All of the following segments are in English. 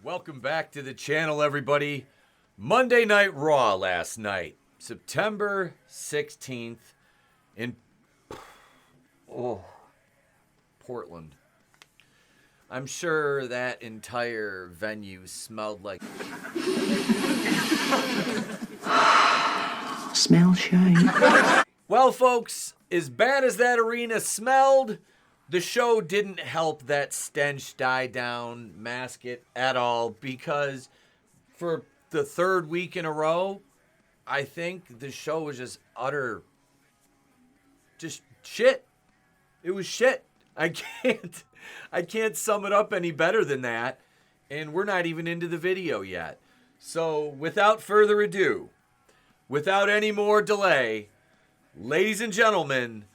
Welcome back to the channel, everybody. Monday Night Raw last night, September 16th in Portland. I'm sure that entire venue smelled like... Smell shine. Well, folks, as bad as that arena smelled, the show didn't help that stench die down, mask it at all, because for the third week in a row, I think the show was just just shit. It was shit. I can't sum it up any better than that, and we're not even into the video yet. So, without further ado, without any more delay, ladies and gentlemen,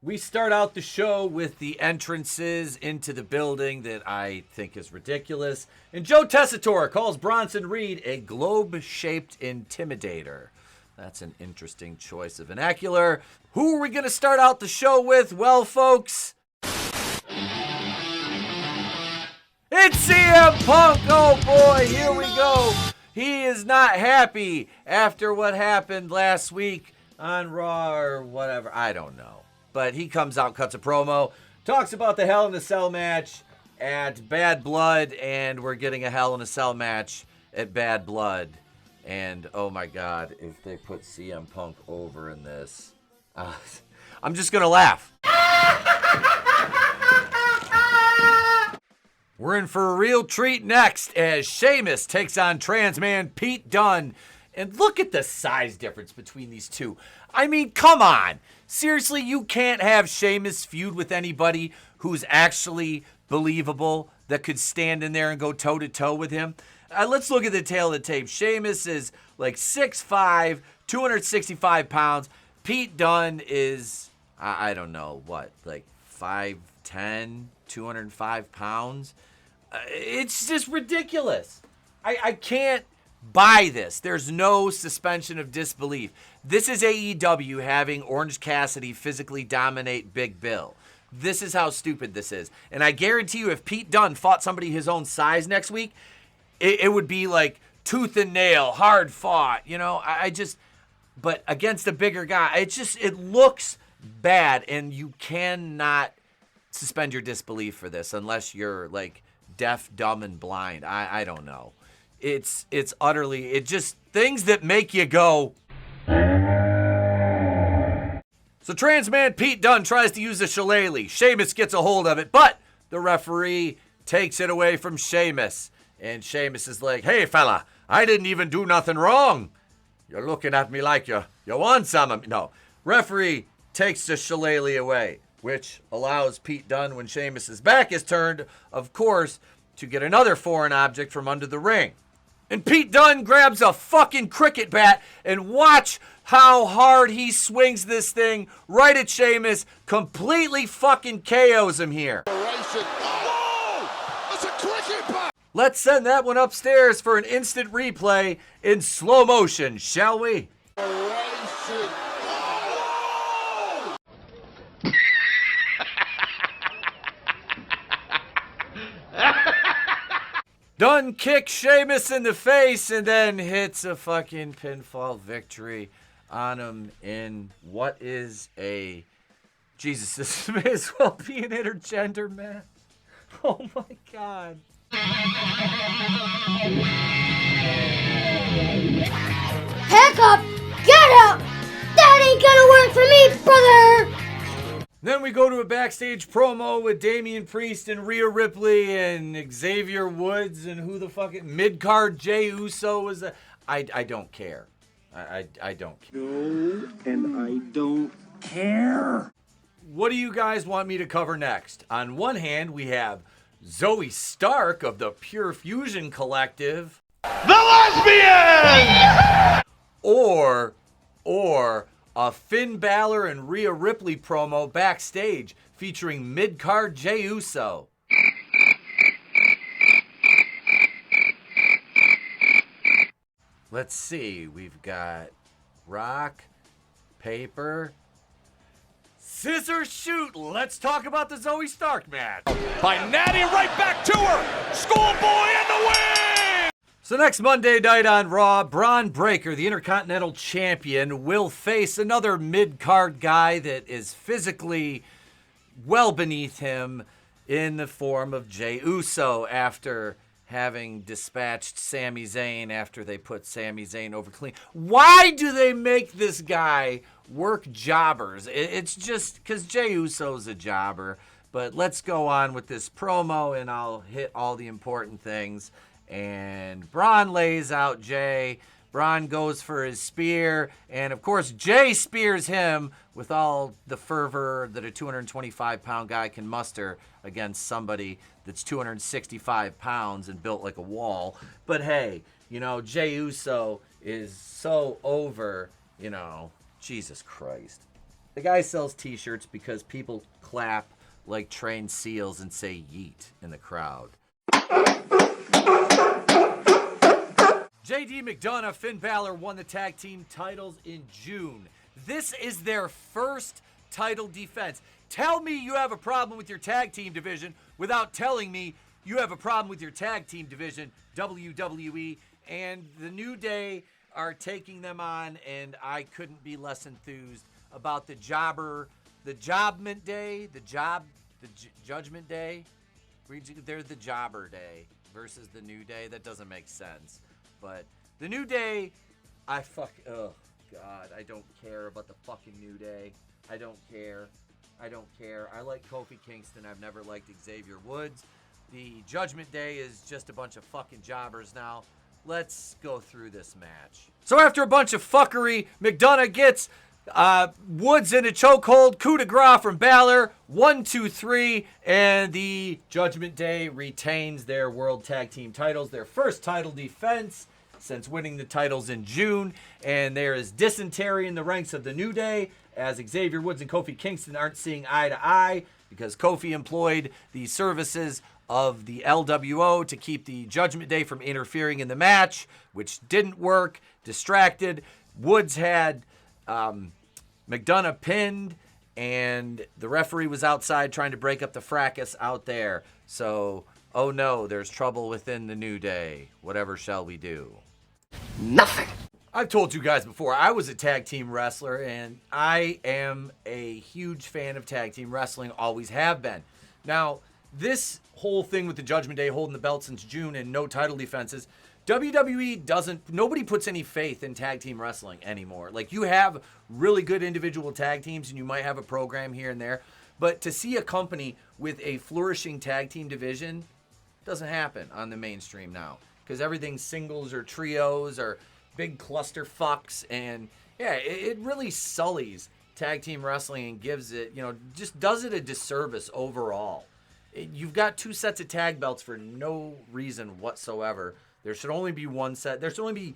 we start out the show with the entrances into the building that I think is ridiculous. And Joe Tessitore calls Bronson Reed a globe-shaped intimidator. That's an interesting choice of vernacular. Who are we going to start out the show with? Well, folks, it's CM Punk. Oh, boy, here we go. He is not happy after what happened last week on Raw or whatever. I don't know. But he comes out, cuts a promo, talks about the Hell in a Cell match at Bad Blood, and we're getting a Hell in a Cell match at Bad Blood. And, oh my God, if they put CM Punk over in this, I'm just going to laugh. We're in for a real treat next as Sheamus takes on Transman Pete Dunn. And look at the size difference between these two. I mean, come on. Seriously, you can't have Sheamus feud with anybody who's actually believable that could stand in there and go toe-to-toe with him. Let's look at the tail of the tape. Sheamus is like 6'5", 265 pounds. Pete Dunn is, I don't know, what, like 5'10", 205 pounds? It's just ridiculous. I can't buy this. There's no suspension of disbelief. This is AEW having Orange Cassidy physically dominate Big Bill. This is how stupid this is. And I guarantee you, if Pete Dunne fought somebody his own size next week, it would be like tooth and nail, hard fought. You know, but against a bigger guy, it looks bad, and you cannot suspend your disbelief for this unless you're like deaf, dumb, and blind. I don't know. It's utterly, things that make you go. So Transman Pete Dunne tries to use a shillelagh. Sheamus gets a hold of it, but the referee takes it away from Sheamus. And Sheamus is like, hey fella, I didn't even do nothing wrong. You're looking at me like you want some of me. No, referee takes the shillelagh away, which allows Pete Dunne, when Sheamus's back is turned, of course, to get another foreign object from under the ring. And Pete Dunne grabs a fucking cricket bat, and watch how hard he swings this thing right at Sheamus. Completely fucking KOs him here. Whoa! That's a cricket bat! Let's send that one upstairs for an instant replay in slow motion, shall we? Dunn kicks Sheamus in the face and then hits a fucking pinfall victory on him in what is a... Jesus, this may as well be an intergender match. Oh my God. Heck up! Get up! That ain't gonna work for me, brother! Then we go to a backstage promo with Damian Priest and Rhea Ripley and Xavier Woods and who the fuck mid-card Jey Uso was that? I don't care. I don't care. No, and I don't care. What do you guys want me to cover next? On one hand, we have Zoe Stark of the Pure Fusion Collective. The lesbian! Or a Finn Balor and Rhea Ripley promo backstage featuring mid-card Jey Uso. Let's see. We've got rock, paper, scissors, shoot. Let's talk about the Zoe Stark match. By Natty, right back to her. Schoolboy and the win! So next Monday night on Raw, Braun Breaker, the Intercontinental Champion, will face another mid-card guy that is physically well beneath him in the form of Jey Uso after having dispatched Sami Zayn after they put Sami Zayn over clean. Why do they make this guy work jobbers? It's just because Jey Uso's a jobber. But let's go on with this promo, and I'll hit all the important things. And Braun lays out Jey. Braun goes for his spear. And, of course, Jey spears him with all the fervor that a 225-pound guy can muster against somebody that's 265 pounds and built like a wall. But, hey, Jey Uso is so over, Jesus Christ. The guy sells T-shirts because people clap like trained seals and say yeet in the crowd. JD McDonough, Finn Balor won the tag team titles in June. This is their first title defense. Tell me you have a problem with your tag team division without telling me you have a problem with your tag team division, WWE. And the New Day are taking them on, and I couldn't be less enthused about the Judgment Day. They're the Jobber Day versus the New Day. That doesn't make sense. But the New Day, oh God, I don't care about the fucking New Day. I don't care. I like Kofi Kingston. I've never liked Xavier Woods. The Judgment Day is just a bunch of fucking jobbers now. Let's go through this match. So after a bunch of fuckery, McDonough gets Woods in a chokehold, coup de grace from Balor, 1, 2, 3, and the Judgment Day retains their World Tag Team titles, their first title defense since winning the titles in June, and there is dysentery in the ranks of the New Day as Xavier Woods and Kofi Kingston aren't seeing eye to eye because Kofi employed the services of the LWO to keep the Judgment Day from interfering in the match, which didn't work. Distracted. Woods had McDonough pinned, and the referee was outside trying to break up the fracas out there. So, oh no, there's trouble within the New Day. Whatever shall we do? Nothing. I've told you guys before, I was a tag team wrestler, and I am a huge fan of tag team wrestling, always have been. Now, this whole thing with the Judgment Day holding the belt since June and no title defenses, WWE nobody puts any faith in tag team wrestling anymore. Like, you have really good individual tag teams, and you might have a program here and there, but to see a company with a flourishing tag team division doesn't happen on the mainstream now, because everything's singles or trios or big cluster fucks, and yeah, it really sullies tag team wrestling and gives it, just does it a disservice overall. You've got two sets of tag belts for no reason whatsoever. There should only be one set. There should only be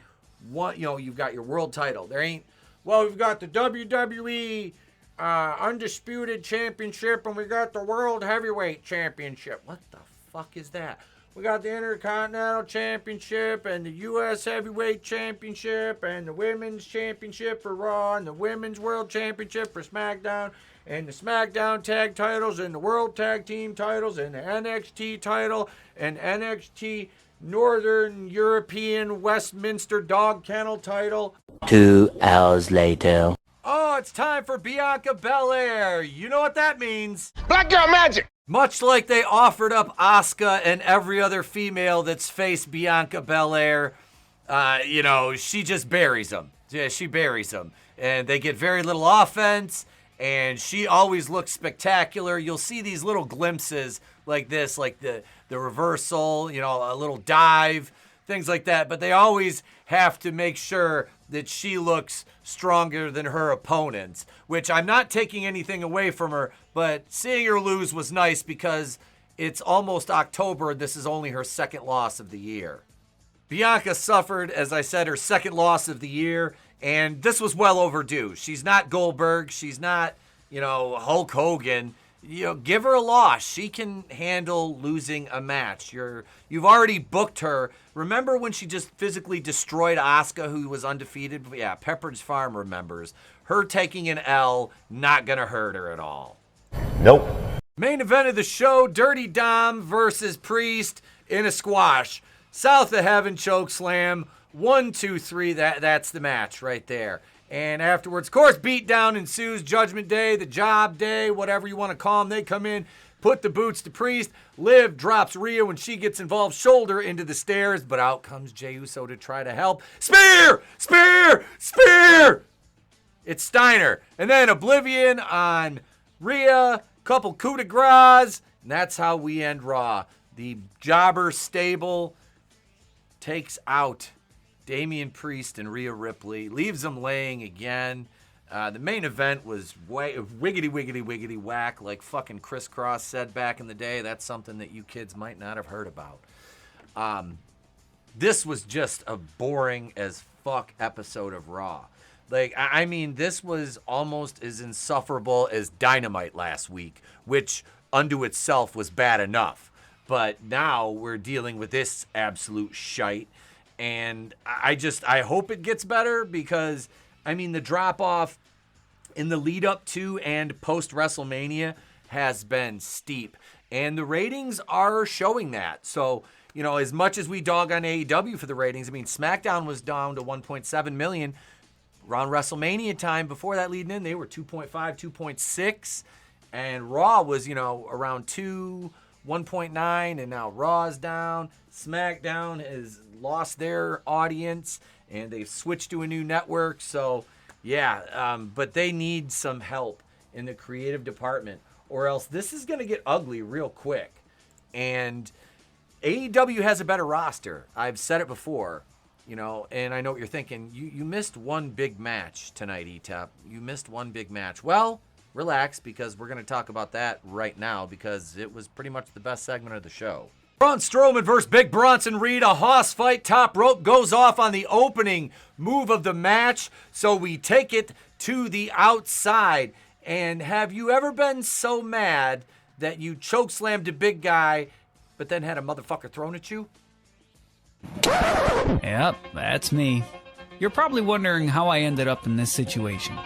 one, you've got your world title. We've got the WWE Undisputed Championship, and we got the World Heavyweight Championship. What the fuck is that? We got the Intercontinental Championship and the U.S. Heavyweight Championship and the Women's Championship for Raw and the Women's World Championship for SmackDown and the SmackDown Tag titles and the World Tag Team titles and the NXT title and NXT Northern European Westminster Dog Kennel title. 2 hours later. Oh, it's time for Bianca Belair. You know what that means. Black Girl Magic! Much like they offered up Asuka and every other female that's faced Bianca Belair, she just buries them. Yeah, she buries them. And they get very little offense, and she always looks spectacular. You'll see these little glimpses like this, like the reversal, a little dive, things like that. But they always have to make sure that she looks stronger than her opponents, which I'm not taking anything away from her, but seeing her lose was nice because it's almost October and this is only her second loss of the year. Bianca suffered, as I said, her second loss of the year, and this was well overdue. She's not Goldberg. She's not, Hulk Hogan. give her a loss. She can handle losing a match. You've already booked her. Remember when she just physically destroyed Asuka, who was undefeated? Yeah, Pepperidge Farm remembers. Her taking an L, not going to hurt her at all. Nope. Main event of the show, Dirty Dom versus Priest in a squash. South of Heaven choke slam. 1, 2, 3. That's the match right there. And afterwards, of course, beatdown ensues. Judgment Day, the job day, whatever you want to call them. They come in, put the boots to Priest. Liv drops Rhea when she gets involved, shoulder into the stairs. But out comes Jey Uso to try to help. Spear! Spear! Spear! It's Steiner. And then Oblivion on Rhea. Couple coup de grace. And that's how we end Raw. The jobber stable takes out Damian Priest and Rhea Ripley, leaves them laying again. The main event was wiggity whack, like fucking Criss Cross said back in the day. That's something that you kids might not have heard about. This was just a boring as fuck episode of Raw. Like, I mean, this was almost as insufferable as Dynamite last week, which unto itself was bad enough. But now we're dealing with this absolute shite. And I hope it gets better because, I mean, the drop-off in the lead-up to and post-WrestleMania has been steep. And the ratings are showing that. So, as much as we dog on AEW for the ratings, I mean, SmackDown was down to 1.7 million. Around WrestleMania time, before that leading in, they were 2.5, 2.6. And Raw was, around 2, 1.9, and now Raw's down. SmackDown has lost their audience, and they've switched to a new network. So, yeah, but they need some help in the creative department, or else this is going to get ugly real quick. And AEW has a better roster. I've said it before, and I know what you're thinking. You missed one big match tonight, Etep. You missed one big match. Well, relax, because we're going to talk about that right now, because it was pretty much the best segment of the show. Braun Strowman versus Big Bronson Reed. A hoss fight. Top rope goes off on the opening move of the match, so we take it to the outside. And have you ever been so mad that you chokeslammed a big guy, but then had a motherfucker thrown at you? Yep, that's me. You're probably wondering how I ended up in this situation.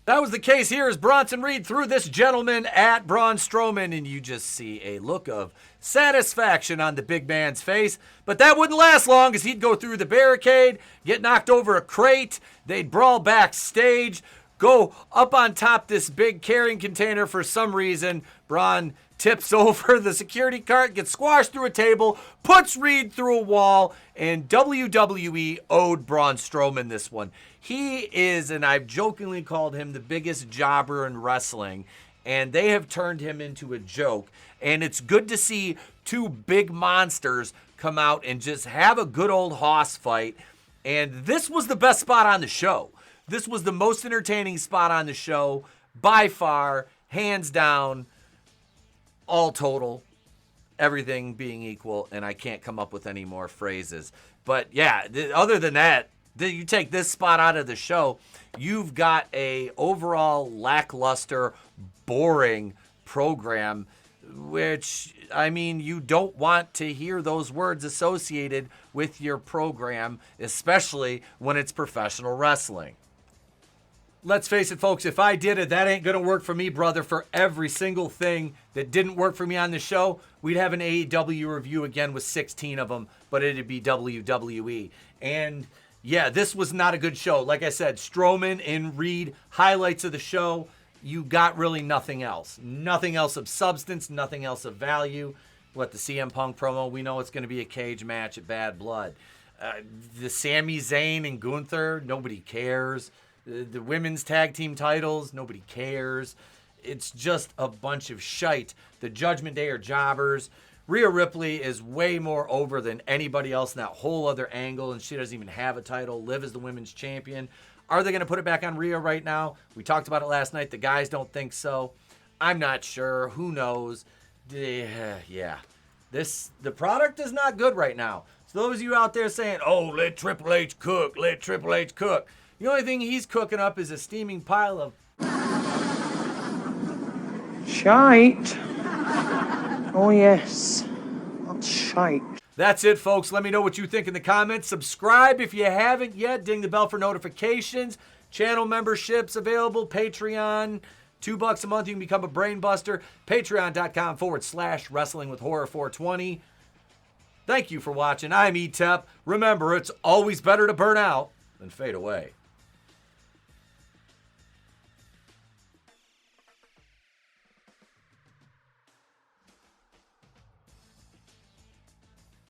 That was the case here as Bronson Reed threw this gentleman at Braun Strowman, and you just see a look of satisfaction on the big man's face. But that wouldn't last long, as he'd go through the barricade, get knocked over a crate, they'd brawl backstage, go up on top this big carrying container for some reason. Braun tips over the security cart, gets squashed through a table, puts Reed through a wall, and WWE owed Braun Strowman this one. He is, and I've jokingly called him, the biggest jobber in wrestling, and they have turned him into a joke. And it's good to see two big monsters come out and just have a good old hoss fight. And this was the best spot on the show. This was the most entertaining spot on the show, by far, hands down, all total, everything being equal, and I can't come up with any more phrases. But yeah, other than that, you take this spot out of the show, you've got a overall lackluster, boring program, which, I mean, you don't want to hear those words associated with your program, especially when it's professional wrestling. Let's face it, folks, if I did it, that ain't going to work for me, brother. For every single thing that didn't work for me on the show, we'd have an AEW review again with 16 of them, but it'd be WWE. And yeah, this was not a good show. Like I said, Strowman and Reed, highlights of the show. You got really nothing else. Nothing else of substance, nothing else of value. What, the CM Punk promo? We know it's going to be a cage match at Bad Blood. The Sami Zayn and Gunther, nobody cares. The women's tag team titles, nobody cares. It's just a bunch of shite. The Judgment Day are jobbers. Rhea Ripley is way more over than anybody else in that whole other angle, and she doesn't even have a title. Liv is the women's champion. Are they going to put it back on Rhea right now? We talked about it last night. The guys don't think so. I'm not sure. Who knows? Yeah. The product is not good right now. So those of you out there saying, oh, let Triple H cook, let Triple H cook. The only thing he's cooking up is a steaming pile of Shite. Oh, yes. That's shite. That's it, folks. Let me know what you think in the comments. Subscribe if you haven't yet. Ding the bell for notifications. Channel memberships available. Patreon. $2 a month. You can become a brain buster. Patreon.com/wrestlingwithhorror420. Thank you for watching. I'm Etep. Remember, it's always better to burn out than fade away.